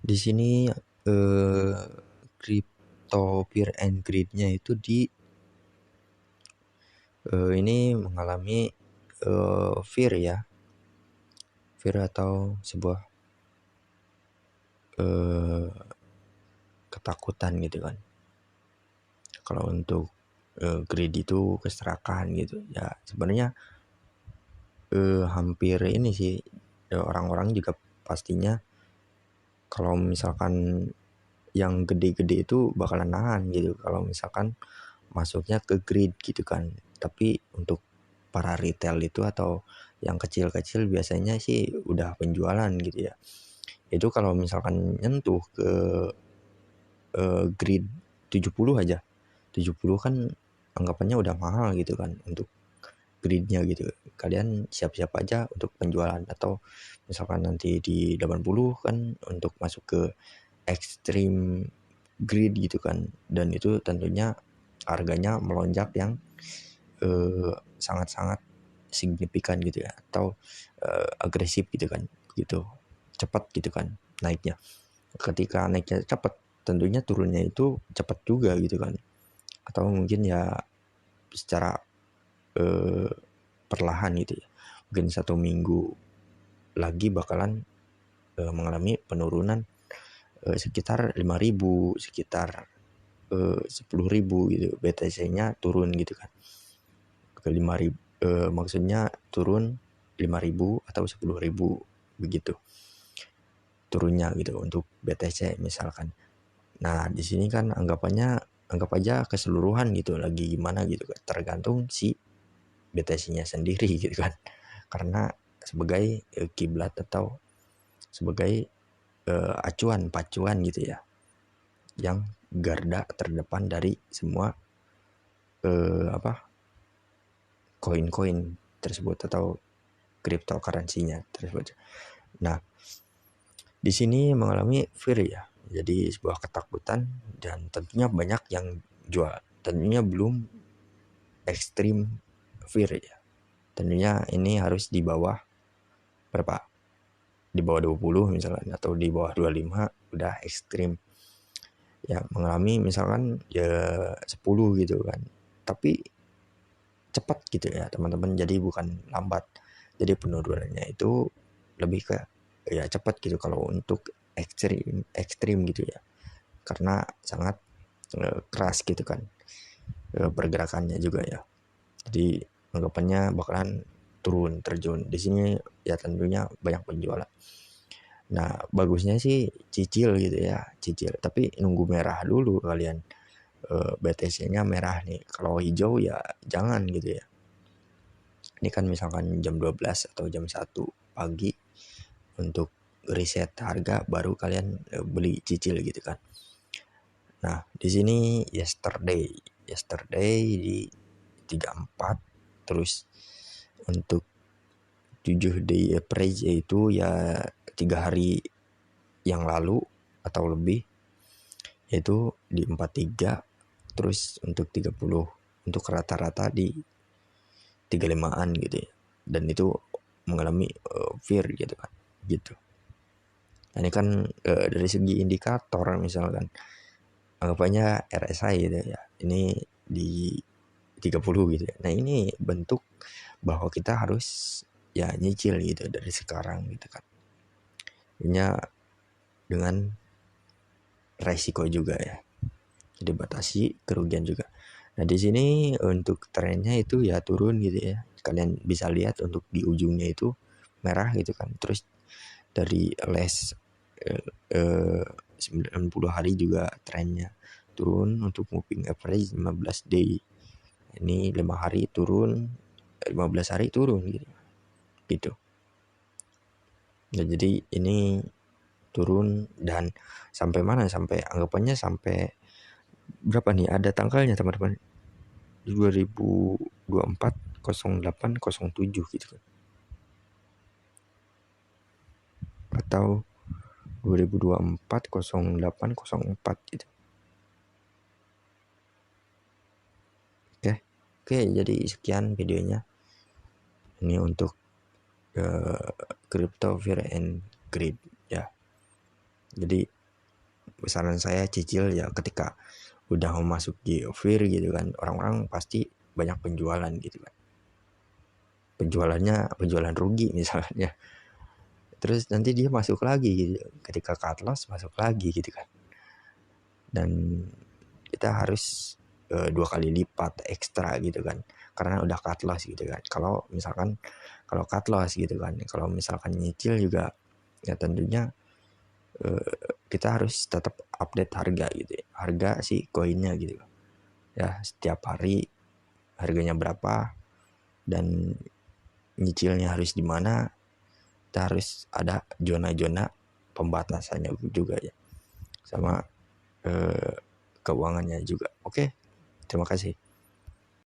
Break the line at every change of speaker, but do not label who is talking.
Di sini crypto fear and greed-nya itu ini mengalami fear ya, fear atau sebuah ketakutan gitu kan. Kalau untuk greed itu keserakahan gitu ya, sebenarnya hampir ini sih, orang-orang juga pastinya kalau misalkan yang gede-gede itu bakalan nahan gitu kalau misalkan masuknya ke greed gitu kan. Tapi untuk para retail itu atau yang kecil-kecil biasanya sih udah penjualan gitu ya. Itu kalau misalkan nyentuh ke greed 70 aja. 70 kan anggapannya udah mahal gitu kan untuk gridnya gitu. Kalian siap-siap aja untuk penjualan, atau misalkan nanti di 80 kan untuk masuk ke extreme grid gitu kan, dan itu tentunya harganya melonjak yang sangat-sangat signifikan gitu ya, atau agresif gitu kan, gitu cepat gitu kan naiknya. Ketika naiknya cepat, tentunya turunnya itu cepat juga gitu kan, atau mungkin ya secara perlahan gitu ya, mungkin 1 minggu lagi bakalan mengalami penurunan sekitar 5.000, sekitar 10.000 gitu, BTC-nya turun gitu kan ke 5.000, maksudnya turun 5.000 atau 10.000 begitu turunnya gitu untuk BTC misalkan. Nah di sini kan anggap aja keseluruhan gitu lagi gimana gitu kan, tergantung si BTC-nya sendiri gitu kan, karena sebagai kiblat atau sebagai acuan pacuan gitu ya, yang garda terdepan dari semua koin-koin tersebut atau cryptocurrency-nya tersebut. Nah, di sini mengalami fear ya, jadi sebuah ketakutan, dan tentunya banyak yang jual. Tentunya belum ekstrim fear ya. Tentunya ini harus di bawah berapa? Di bawah 20 misalkan, atau di bawah 25 udah ekstrim. Ya mengalami misalkan ya 10 gitu kan. Tapi cepat gitu ya teman-teman, jadi bukan lambat. Jadi penurunannya itu lebih ke ya cepat gitu kalau untuk ekstrim gitu ya, karena sangat keras gitu kan pergerakannya juga ya. Jadi anggapannya bakalan turun terjun di sini ya, tentunya banyak penjualan. Nah bagusnya sih cicil gitu ya, cicil, tapi nunggu merah dulu kalian. BTC-nya merah nih, kalau hijau ya jangan gitu ya. Ini kan misalkan jam 12 atau jam 1 pagi untuk riset harga, baru kalian beli cicil gitu kan. Nah di sini yesterday di 34, terus untuk 7 day average yaitu ya 3 hari yang lalu atau lebih, yaitu di 43, terus untuk 30, untuk rata-rata di 35-an gitu ya, dan itu mengalami fear gitu kan gitu. Nah, ini kan dari segi indikator misalkan anggapannya RSI gitu ya, ini di 30 gitu ya. Nah ini bentuk bahwa kita harus ya nyicil gitu dari sekarang gitu kan. Ini dengan resiko juga ya, jadi batasi kerugian juga. Nah di sini untuk trennya itu ya turun gitu ya, kalian bisa lihat untuk di ujungnya itu merah gitu kan, terus dari last 90 hari juga trennya turun. Untuk moving average 15 day ini 5 hari turun, 15 hari turun gitu. Nah jadi ini turun, dan sampai mana, sampai anggapannya sampai berapa nih, ada tanggalnya teman-teman, 2024 08 07 gitu kan, atau 2024 08 04 gitu. Oke, jadi sekian videonya ini untuk crypto fear and greed ya. Jadi saran saya cicil ya ketika udah memasuki FIR gitu kan, orang-orang pasti banyak penjualan gitu kan. Penjualan rugi misalnya. Terus nanti dia masuk lagi gitu. Ketika cut loss masuk lagi gitu kan. Dan kita harus 2 kali lipat ekstra gitu kan. Karena udah cut loss gitu kan. Kalau cut loss gitu kan. Kalau misalkan nyicil juga ya tentunya kita harus tetap update harga gitu ya. Harga si koinnya gitu. Ya, setiap hari harganya berapa dan nyicilnya harus di mana. Kita harus ada zona-zona pembatasannya juga ya. Sama keuangannya juga. Oke, terima kasih.